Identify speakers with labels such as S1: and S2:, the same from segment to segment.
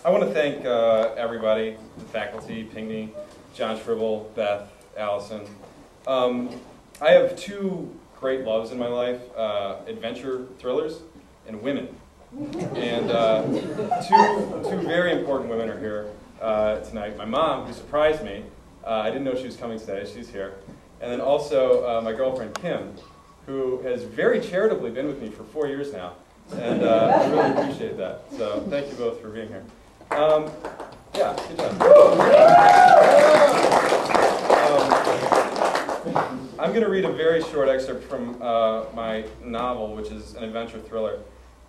S1: I want to thank everybody, the faculty, Pinckney, John Shribble, Beth, Allison. I have two great loves in my life, adventure thrillers and women. And two very important women are here tonight. My mom, who surprised me. I didn't know she was coming today. She's here. And then also my girlfriend, Kim, who has very charitably been with me for 4 years now. And I really appreciate that. So thank you both for being here. Yeah, good job. I'm going to read a very short excerpt from my novel, which is an adventure thriller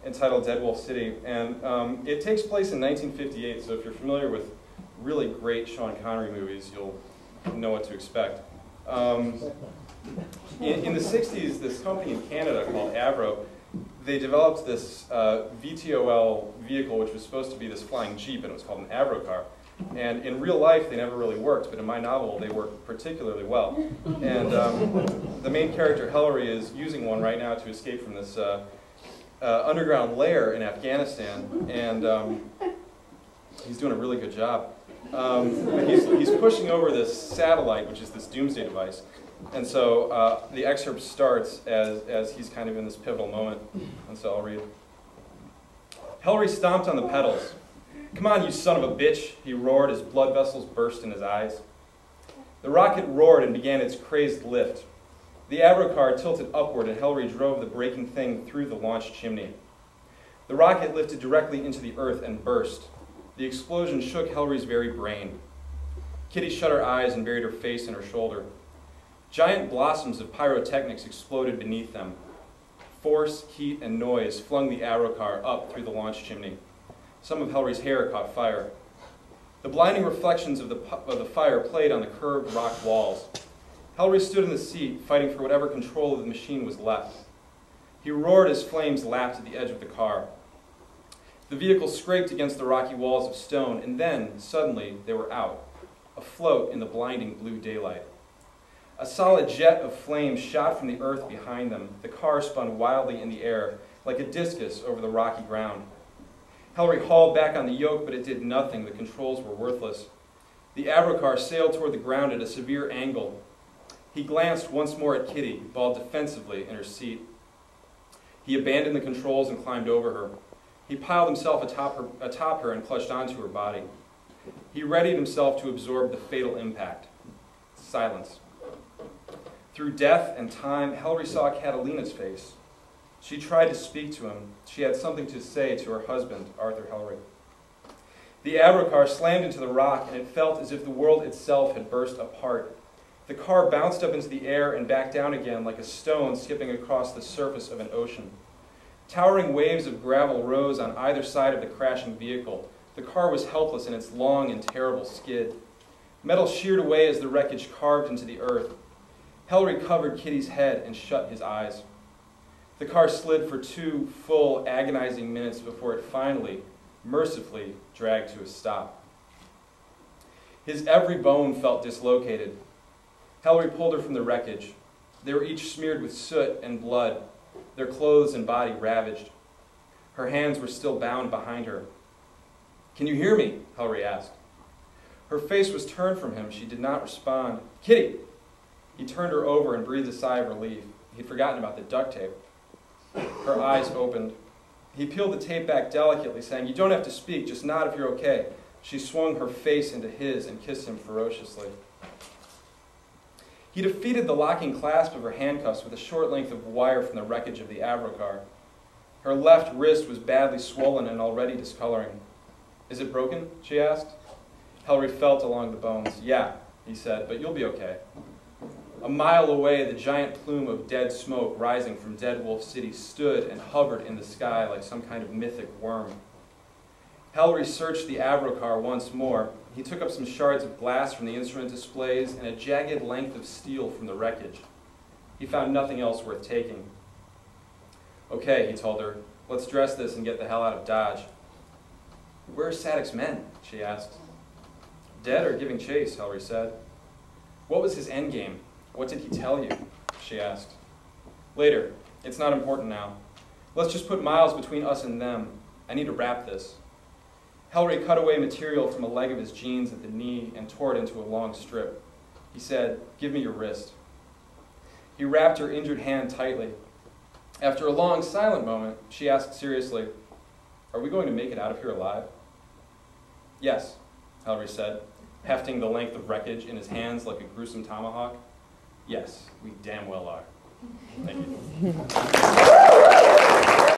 S1: entitled Dead Wolf City. And it takes place in 1958, so if you're familiar with really great Sean Connery movies, you'll know what to expect. In the 60s, this company in Canada called Avro, they developed this VTOL vehicle, which was supposed to be this flying Jeep, and it was called an Avro car. And in real life, they never really worked, but in my novel, they work particularly well. And the main character, Hillary, is using one right now to escape from this underground lair in Afghanistan, and he's doing a really good job. He's pushing over this satellite, which is this doomsday device. And so the excerpt starts as he's kind of in this pivotal moment. And so I'll read. Hillary stomped on the pedals. "Come on, you son of a bitch," he roared as blood vessels burst in his eyes. The rocket roared and began its crazed lift. The Avro car tilted upward and Hillary drove the braking thing through the launch chimney. The rocket lifted directly into the earth and burst. The explosion shook Hillary's very brain. Kitty shut her eyes and buried her face in her shoulder. Giant blossoms of pyrotechnics exploded beneath them. Force, heat, and noise flung the Avro car up through the launch chimney. Some of Hillary's hair caught fire. The blinding reflections of the fire played on the curved rock walls. Hillary stood in the seat, fighting for whatever control of the machine was left. He roared as flames lapped at the edge of the car. The vehicle scraped against the rocky walls of stone, and then, suddenly, they were out, afloat in the blinding blue daylight. A solid jet of flame shot from the earth behind them. The car spun wildly in the air, like a discus over the rocky ground. Hillary hauled back on the yoke, but it did nothing. The controls were worthless. The Avro car sailed toward the ground at a severe angle. He glanced once more at Kitty, balled defensively in her seat. He abandoned the controls and climbed over her. He piled himself atop her and clutched onto her body. He readied himself to absorb the fatal impact. Silence. Through death and time, Hillary saw Catalina's face. She tried to speak to him. She had something to say to her husband, Arthur Hillary. The Avro car slammed into the rock, and it felt as if the world itself had burst apart. The car bounced up into the air and back down again like a stone skipping across the surface of an ocean. Towering waves of gravel rose on either side of the crashing vehicle. The car was helpless in its long and terrible skid. Metal sheared away as the wreckage carved into the earth. Hillary covered Kitty's head and shut his eyes. The car slid for 2 full, agonizing minutes before it finally, mercifully, dragged to a stop. His every bone felt dislocated. Hillary pulled her from the wreckage. They were each smeared with soot and blood, their clothes and body ravaged. Her hands were still bound behind her. "Can you hear me?" Hillary asked. Her face was turned from him. She did not respond. "Kitty!" He turned her over and breathed a sigh of relief. He'd forgotten about the duct tape. Her eyes opened. He peeled the tape back delicately, saying, "You don't have to speak, just nod if you're okay." She swung her face into his and kissed him ferociously. He defeated the locking clasp of her handcuffs with a short length of wire from the wreckage of the Avro car. Her left wrist was badly swollen and already discoloring. "Is it broken?" she asked. Hillary felt along the bones. "Yeah," he said, "but you'll be okay." A mile away, the giant plume of dead smoke rising from Dead Wolf City stood and hovered in the sky like some kind of mythic worm. Hillary searched the Avro car once more. He took up some shards of glass from the instrument displays and a jagged length of steel from the wreckage. He found nothing else worth taking. "Okay," he told her, "let's dress this and get the hell out of Dodge." "Where are Sadek's men?" she asked. "Dead or giving chase," Hillary said. "What was his endgame? What did he tell you?" she asked. "Later. It's not important now. Let's just put miles between us and them. I need to wrap this." Hellery cut away material from a leg of his jeans at the knee and tore it into a long strip. He said, "Give me your wrist." He wrapped her injured hand tightly. After a long, silent moment, she asked seriously, "Are we going to make it out of here alive?" "Yes," Hellery said, hefting the length of wreckage in his hands like a gruesome tomahawk. "Yes, we damn well are." Thank you.